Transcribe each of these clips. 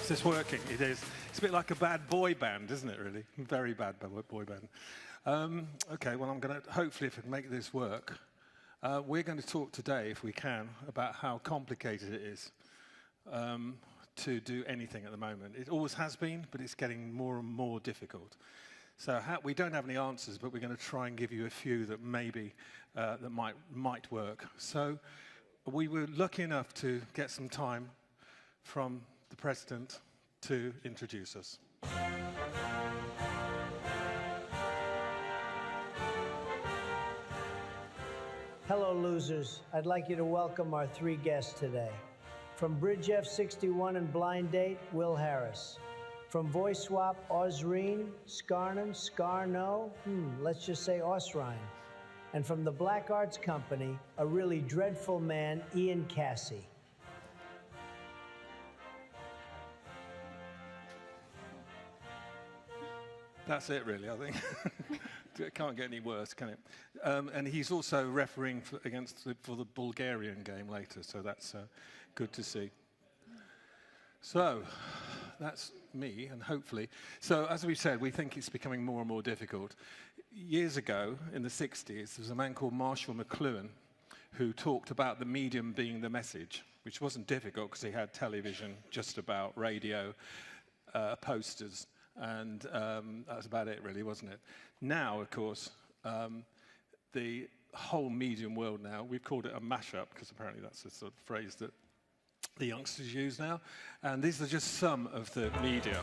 Is this working? It is. It's a bit like a bad boy band, isn't it, really? Very bad boy band. Okay, well, I'm going to, hopefully, if I can make this work, we're going to talk today, if we can, about how complicated it is to do anything at the moment. It always has been, but it's getting more and more difficult. So we don't have any answers, but we're going to try and give you a few that maybe that might work. So we were lucky enough to get some time from the President to introduce us. Hello, losers. I'd like you to welcome our three guests today. From Bridge F61 and Blind Date, Will Harris. From Voice Swap, Ausrine, Skarno, let's just say Ausrine. And from the Black Arts Company, a really dreadful man, Cassie. That's it, really, I think. It can't get any worse, can it? And he's also refereeing for the Bulgarian game later, so that's good to see. So that's me, and hopefully. So as we said, we think it's becoming more and more difficult. Years ago, in the 60s, there was a man called Marshall McLuhan who talked about the medium being the message, which wasn't difficult because he had television, just about radio, posters, and that was about it, really, wasn't it? Now, of course, the whole medium world now, we've called it a mashup, because apparently that's the sort of phrase that the youngsters use now. And these are just some of the media.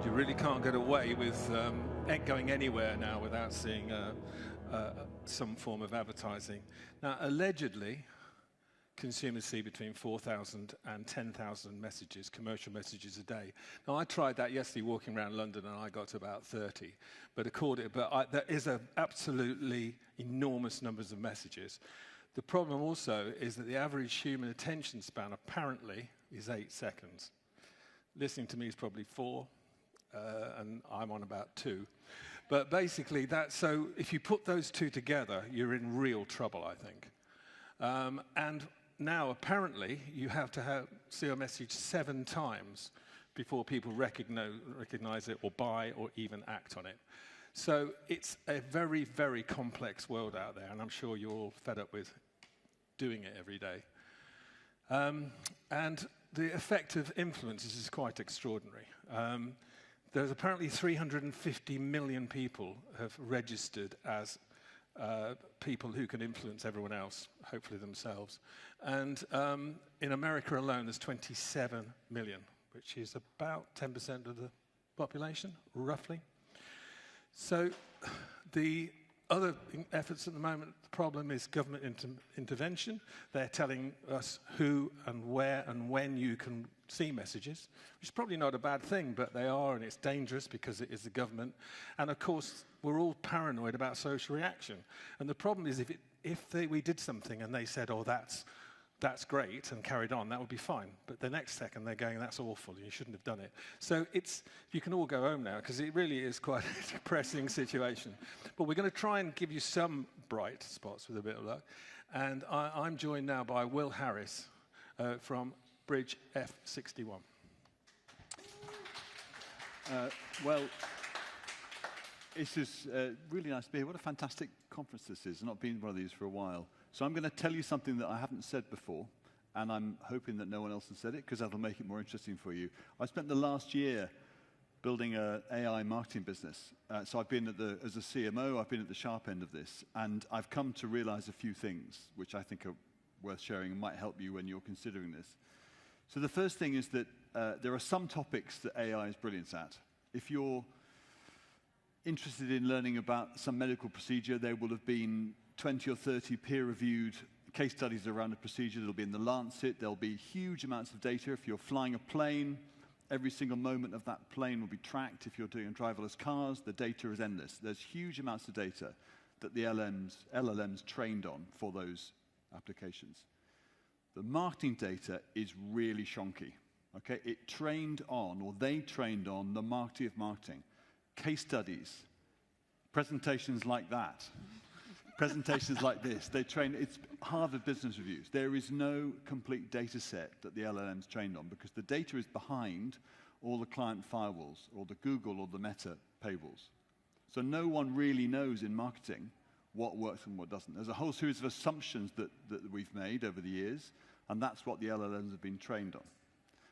You really can't get away with going anywhere now without seeing some form of advertising. Now, allegedly, consumers see between 4,000 and 10,000 messages, commercial messages a day. Now, I tried that yesterday walking around London, and I got to about 30. But there is absolutely enormous numbers of messages. The problem also is that the average human attention span apparently is 8 seconds. Listening to me is probably 4. And I'm on about 2. But basically, so if you put those two together, you're in real trouble, I think. And now, apparently, you have to see a message 7 times before people recognize it or buy or even act on it. So it's a very, very complex world out there, and I'm sure you're all fed up with doing it every day. And the effect of influences is quite extraordinary. There's apparently 350 million people have registered as people who can influence everyone else, hopefully themselves. And in America alone, there's 27 million, which is about 10% of the population, roughly. So the other efforts at the moment, the problem is government intervention. They're telling us who and where and when you can see messages, which is probably not a bad thing, but they are, and it's dangerous because it is the government. And of course, we're all paranoid about social reaction. And the problem is if we did something and they said, oh, that's great, and carried on, that would be fine. But the next second, they're going, that's awful, you shouldn't have done it. So you can all go home now, because it really is quite a depressing situation. But we're going to try and give you some bright spots with a bit of luck. And I'm joined now by Will Harris from Bridge F61. Well, this is really nice to be here. What a fantastic conference this is. I've not been to one of these for a while. So I'm going to tell you something that I haven't said before, and I'm hoping that no one else has said it, because that'll make it more interesting for you. I spent the last year building an AI marketing business. So I've been as a CMO, I've been at the sharp end of this, and I've come to realize a few things, which I think are worth sharing and might help you when you're considering this. So the first thing is that there are some topics that AI is brilliant at. If you're interested in learning about some medical procedure, there will have been 20 or 30 peer-reviewed case studies around a procedure. There'll be in the Lancet. There'll be huge amounts of data. If you're flying a plane, Every single moment of that plane will be tracked. If you're doing driverless cars, the data is endless. There's huge amounts of data that the LLMs trained on for those applications. The marketing data is really shonky. Okay? It trained on, or they trained on, the marketing of marketing. Case studies, presentations like that, presentations like this. They train, it's Harvard Business Reviews. There is no complete data set that the LLMs trained on because the data is behind all the client firewalls or the Google or the Meta paywalls. So no one really knows in marketing what works and what doesn't. There's a whole series of assumptions that we've made over the years, and that's what the LLMs have been trained on.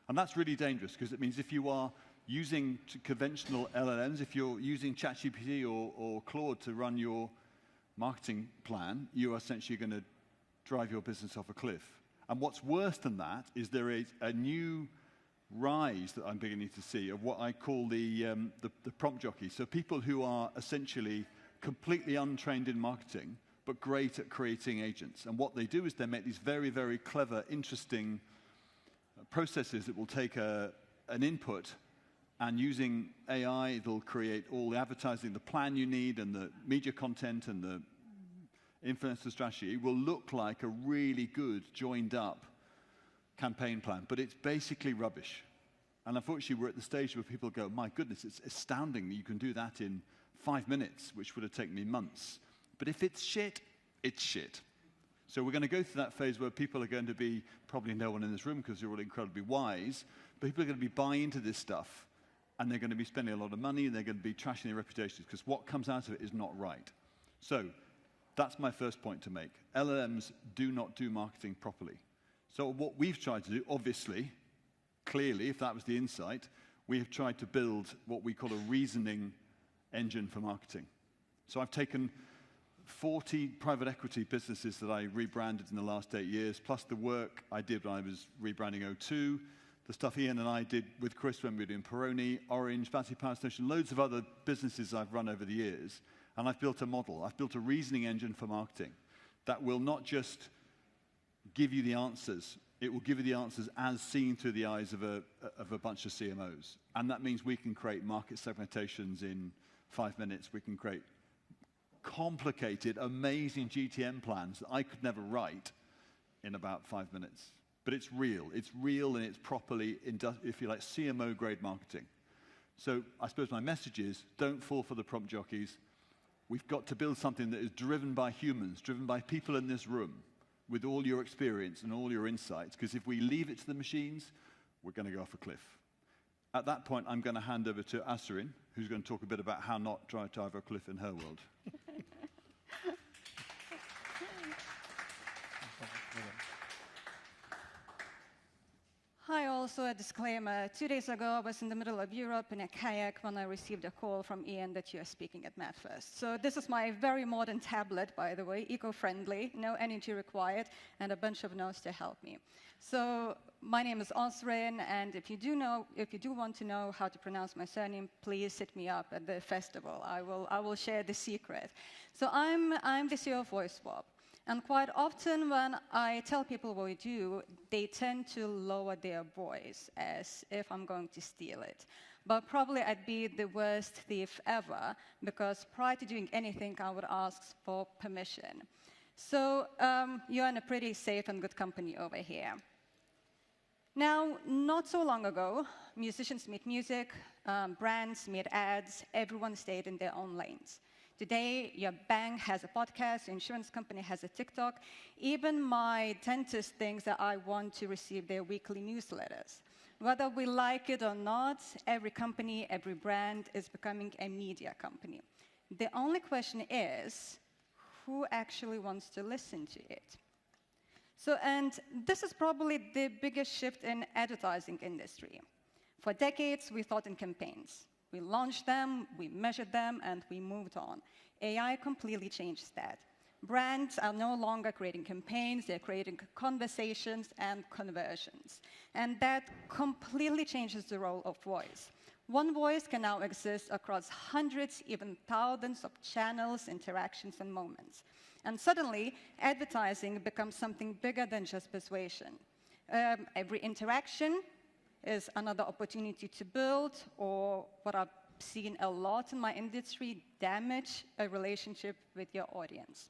And that's really dangerous because it means if you are using conventional LLMs, if you're using ChatGPT or Claude to run your marketing plan, you are essentially going to drive your business off a cliff. And what's worse than that is there is a new rise that I'm beginning to see of what I call the prompt jockeys. So people who are essentially completely untrained in marketing, but great at creating agents. And what they do is they make these very, very clever, interesting processes that will take an input, and using AI, it'll create all the advertising, the plan you need, and the media content, and the influencer strategy. It will look like a really good, joined-up campaign plan, but it's basically rubbish. And unfortunately, we're at the stage where people go, my goodness, it's astounding that you can do that in 5 minutes, which would have taken me months. But if it's shit, it's shit. So we're going to go through that phase where people are going to be, probably no one in this room because you're all incredibly wise, but people are going to be buying into this stuff, and they're going to be spending a lot of money, and they're going to be trashing their reputations because what comes out of it is not right. So that's my first point to make. LLMs do not do marketing properly. So what we've tried to do, obviously, clearly, if that was the insight, we have tried to build what we call a reasoning engine for marketing. So I've taken 40 private equity businesses that I rebranded in the last 8 years, plus the work I did when I was rebranding O2, the stuff Ian and I did with Chris when we were doing Peroni, Orange, Fancy Power Station, loads of other businesses I've run over the years, and I've built a model. I've built a reasoning engine for marketing that will not just give you the answers, it will give you the answers as seen through the eyes of a bunch of CMOs. And that means we can create market segmentations in 5 minutes. We can create complicated, amazing GTM plans that I could never write in about 5 minutes. But it's real. It's real, and it's properly, if you like, CMO-grade marketing. So I suppose my message is, don't fall for the prompt jockeys. We've got to build something that is driven by humans, driven by people in this room, with all your experience and all your insights, because if we leave it to the machines, we're going to go off a cliff. At that point, I'm going to hand over to Ausrine, who's going to talk a bit about how not to drive over a cliff in her world. Hi, also a disclaimer. 2 days ago, I was in the middle of Europe in a kayak when I received a call from Ian that you are speaking at MadFest. So this is my very modern tablet, by the way, eco-friendly, no energy required, and a bunch of notes to help me. So my name is Ausrine, and if you do want to know how to pronounce my surname, please hit me up at the festival. I will share the secret. So I'm the CEO of VoiceSwap. And quite often when I tell people what we do, they tend to lower their voice as if I'm going to steal it. But probably I'd be the worst thief ever, because prior to doing anything, I would ask for permission. So you're in a pretty safe and good company over here. Now, not so long ago, musicians made music, brands made ads, everyone stayed in their own lanes. Today, your bank has a podcast, your insurance company has a TikTok. Even my dentist thinks that I want to receive their weekly newsletters. Whether we like it or not, every company, every brand is becoming a media company. The only question is, who actually wants to listen to it? So, and this is probably the biggest shift in advertising industry. For decades, we thought in campaigns. We launched them, we measured them, and we moved on. AI completely changed that. Brands are no longer creating campaigns, they're creating conversations and conversions. And that completely changes the role of voice. One voice can now exist across hundreds, even thousands of channels, interactions, and moments. And suddenly, advertising becomes something bigger than just persuasion. Every interaction, is another opportunity to build, or what I've seen a lot in my industry, damage a relationship with your audience.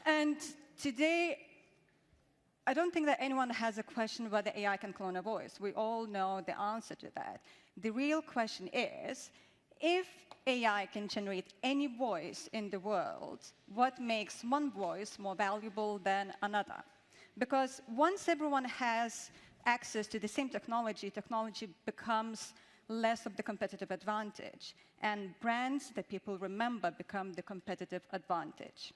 And today, I don't think that anyone has a question whether AI can clone a voice. We all know the answer to that. The real question is, if AI can generate any voice in the world, what makes one voice more valuable than another? Because once everyone has access to the same technology, technology becomes less of the competitive advantage, and brands that people remember become the competitive advantage.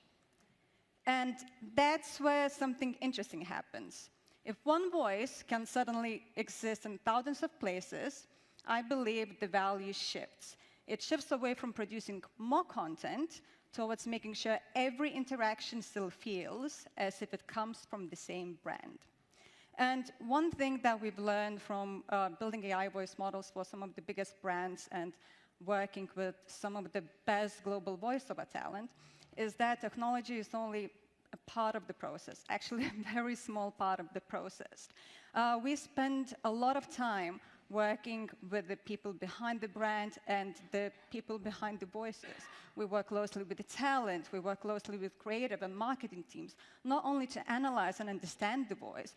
And that's where something interesting happens. If one voice can suddenly exist in thousands of places, I believe the value shifts. It shifts away from producing more content towards making sure every interaction still feels as if it comes from the same brand. And one thing that we've learned from building AI voice models for some of the biggest brands and working with some of the best global voiceover talent is that technology is only a part of the process, actually a very small part of the process. We spend a lot of time working with the people behind the brand and the people behind the voices. We work closely with the talent, we work closely with creative and marketing teams, not only to analyze and understand the voice,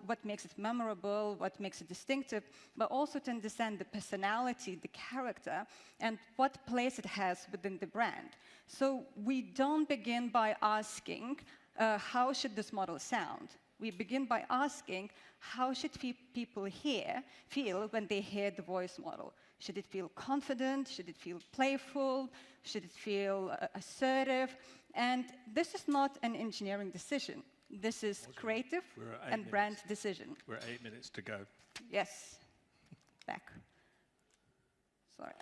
what makes it memorable, what makes it distinctive, but also to understand the personality, the character, and what place it has within the brand. So we don't begin by asking, how should this model sound? We begin by asking, how should people feel when they hear the voice model? Should it feel confident? Should it feel playful? Should it feel assertive? And this is not an engineering decision. This is creative and brand decision. We're at 8 minutes to go. Yes. Back. Sorry.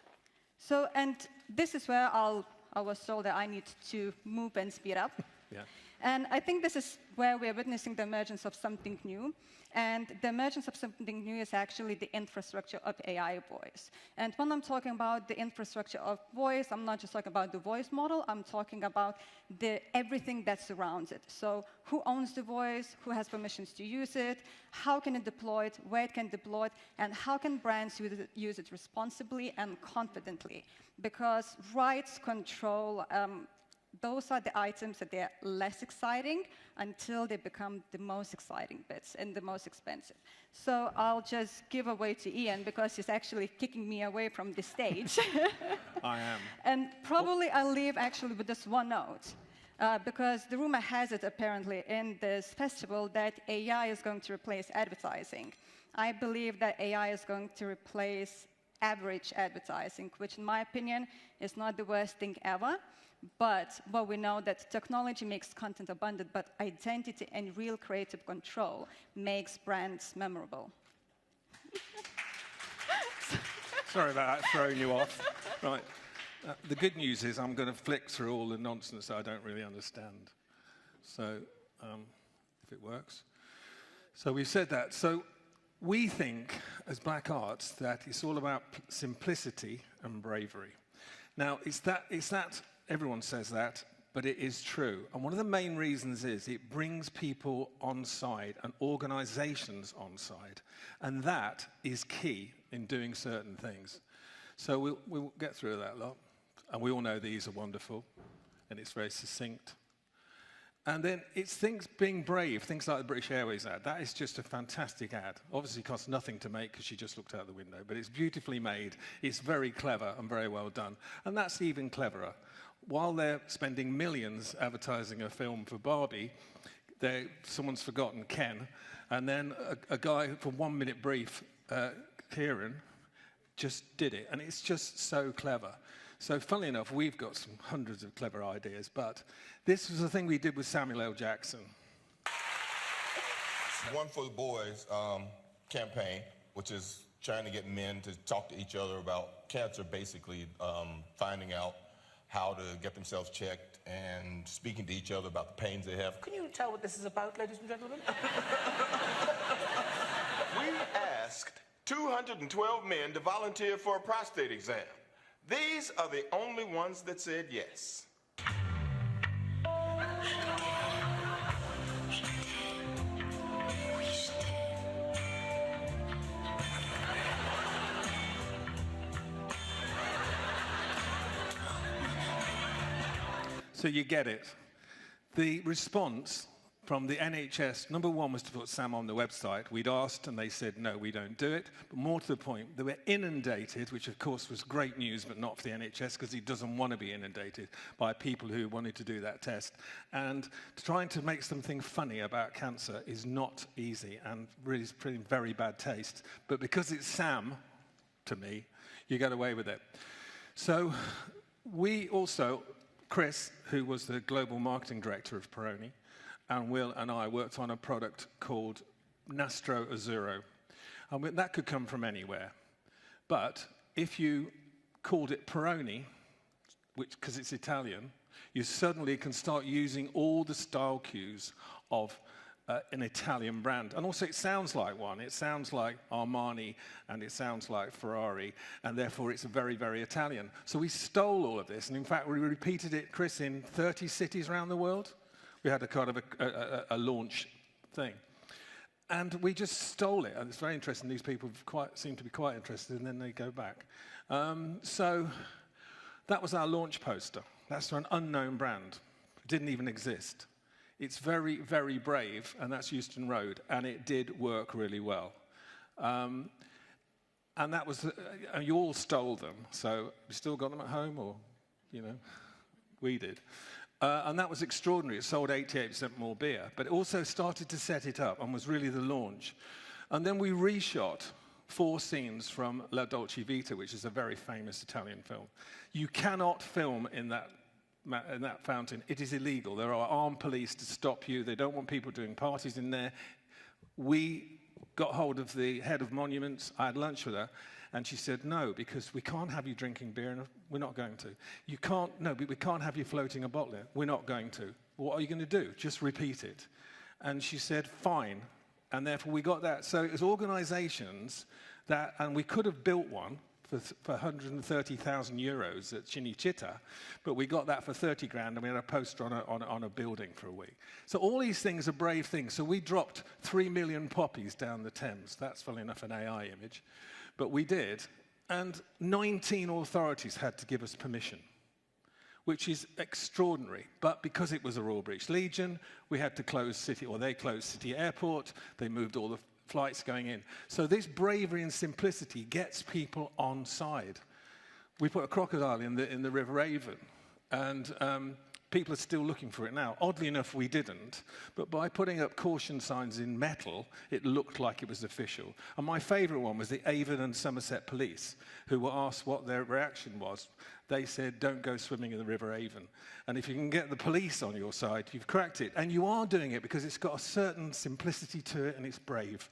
So, and this is where I was told that I need to move and speed up. Yeah. And I think this is where we're witnessing the emergence of something new. And the emergence of something new is actually the infrastructure of AI voice. And when I'm talking about the infrastructure of voice, I'm not just talking about the voice model, I'm talking about everything that surrounds it. So who owns the voice, who has permissions to use it, how can it deploy it, where it can deploy it, and how can brands use it responsibly and confidently? Because rights, control, those are the items that they're less exciting until they become the most exciting bits and the most expensive. So I'll just give away to Ian because he's actually kicking me away from the stage. I am. And probably I'll leave actually with this one note. Because the rumor has it apparently in this festival that AI is going to replace advertising. I believe that AI is going to replace average advertising, which in my opinion is not the worst thing ever. But we know that technology makes content abundant, but identity and real creative control makes brands memorable. Sorry about that, throwing you off. Right. The good news is I'm going to flick through all the nonsense that I don't really understand. So, if it works. So we've said that. So we think, as Black Arts, that it's all about simplicity and bravery. Now, it's that everyone says that, but it is true. And one of the main reasons is it brings people on side and organizations on side. And that is key in doing certain things. So we'll get through that lot. And we all know these are wonderful. And it's very succinct. And then it's being brave, things like the British Airways ad. That is just a fantastic ad. Obviously, it costs nothing to make because she just looked out the window. But it's beautifully made. It's very clever and very well done. And that's even cleverer. While they're spending millions advertising a film for Barbie, someone's forgotten Ken. And then a guy from 1 Minute Brief, Kieran, just did it. And it's just so clever. So funnily enough, we've got some hundreds of clever ideas, but this was the thing we did with Samuel L. Jackson. One for the Boys campaign, which is trying to get men to talk to each other about cancer, basically finding out how to get themselves checked and speaking to each other about the pains they have. Can you tell what this is about, ladies and gentlemen? We asked 212 men to volunteer for a prostate exam. These are the only ones that said yes. So you get it. The response from the NHS, number one was to put Sam on the website. We'd asked and they said, no, we don't do it. But more to the point, they were inundated, which of course was great news, but not for the NHS because he doesn't want to be inundated by people who wanted to do that test. And trying to make something funny about cancer is not easy and really is pretty very bad taste. But because it's Sam, to me, you get away with it. So we also, Chris, who was the global marketing director of Peroni, and Will and I worked on a product called Nastro Azzurro. And that could come from anywhere. But if you called it Peroni, because it's Italian, you suddenly can start using all the style cues of an Italian brand. And also it sounds like one. It sounds like Armani, and it sounds like Ferrari, and therefore it's very, very Italian. So we stole all of this, and in fact we repeated it, Chris, in 30 cities around the world. We had a kind of a launch thing. And we just stole it. And it's very interesting. These people seem to be quite interested, and then they go back. So that was our launch poster. That's for an unknown brand. It didn't even exist. It's very, very brave, and that's Euston Road. And it did work really well. And that was, you all stole them. So you still got them at home, or, you know, we did. And that was extraordinary. It sold 88% more beer. But it also started to set it up and was really the launch. And then we reshot 4 scenes from La Dolce Vita, which is a very famous Italian film. You cannot film in that fountain. It is illegal. There are armed police to stop you. They don't want people doing parties in there. We got hold of the head of monuments. I had lunch with her. And she said, no, because we can't have you drinking beer, and we're not going to. We can't have you floating a bottle in. We're not going to. What are you going to do? Just repeat it. And she said, fine. And therefore we got that. So it was organizations that, and we could have built one for 130,000 euros at Cinecittà, but we got that for 30 grand, and we had a poster on a building for a week. So all these things are brave things. So we dropped 3 million poppies down the Thames. That's, funnily enough, an AI image. But we did, and 19 authorities had to give us permission, which is extraordinary. But because it was a Royal British Legion, we had to close City, or they closed City Airport. They moved all the flights going in. So this bravery and simplicity gets people on side. We put a crocodile in the River Avon, and people are still looking for it now. Oddly enough, we didn't, but by putting up caution signs in metal, it looked like it was official. And my favorite one was the Avon and Somerset police, who were asked what their reaction was. They said, don't go swimming in the River Avon. And if you can get the police on your side, you've cracked it. And you are doing it because it's got a certain simplicity to it, and it's brave.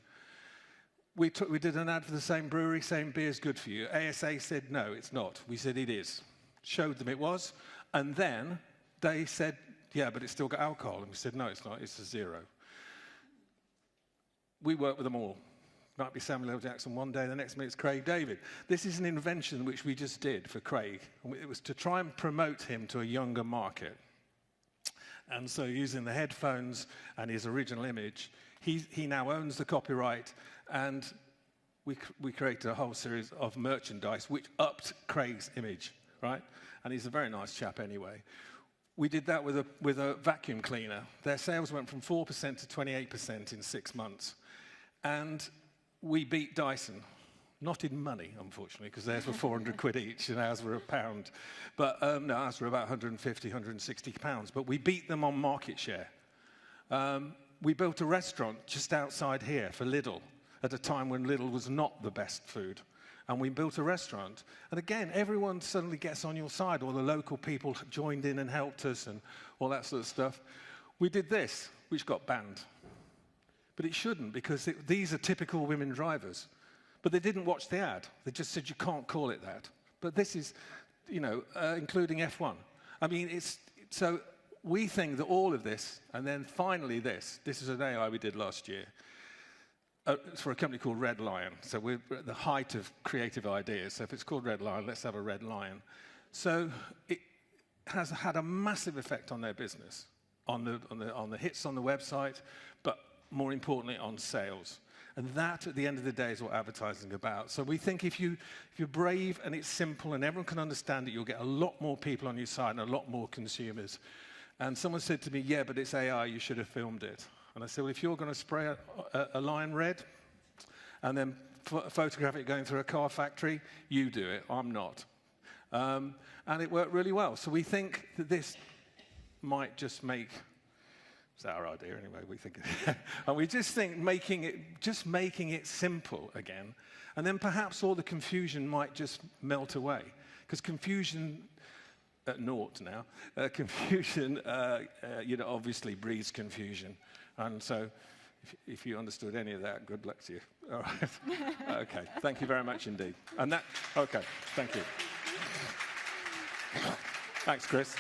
We did an ad for the same brewery, saying beer's good for you. ASA said, no, it's not. We said it is. Showed them it was. And then they said, yeah, but it's still got alcohol. And we said, no, it's not. It's a 0. We work with them all. Might be Samuel L. Jackson one day, the next minute it's Craig David. This is an invention which we just did for Craig. It was to try and promote him to a younger market. And so using the headphones and his original image, he now owns the copyright, and we created a whole series of merchandise which upped Craig's image, right? And he's a very nice chap anyway. We did that with a vacuum cleaner. Their sales went from 4% to 28% in 6 months. And we beat Dyson. Not in money, unfortunately, because theirs were 400 quid each and ours were £1. But no, ours were about 150, 160 pounds. But we beat them on market share. We built a restaurant just outside here for Lidl at a time when Lidl was not the best food. And we built a restaurant. And again, everyone suddenly gets on your side. All the local people joined in and helped us and all that sort of stuff. We did this, which got banned. But it shouldn't, because these are typical women drivers. But they didn't watch the ad. They just said, you can't call it that. But this is, you know, including F1. I mean, so we think that all of this, and then finally this is an AI we did last year. It's for a company called Red Lion. So we're at the height of creative ideas. So if it's called Red Lion, let's have a Red Lion. So it has had a massive effect on their business, on the hits on the website, but more importantly on sales. And that, at the end of the day, is what advertising is about. So we think if you're brave and it's simple and everyone can understand it, you'll get a lot more people on your side and a lot more consumers. And someone said to me, yeah, but it's AI, you should have filmed it. And I said, well, if you're going to spray a line red and then photograph it going through a car factory, you do it, I'm not. And it worked really well. So we think that this might just make, it's our idea anyway, we think, and we just think making it simple again, and then perhaps all the confusion might just melt away. Because confusion, at naught now, confusion, obviously breeds confusion. And so if you understood any of that, good luck to you. All right. Okay, thank you very much indeed. And that, okay, thank you. Thanks, Chris.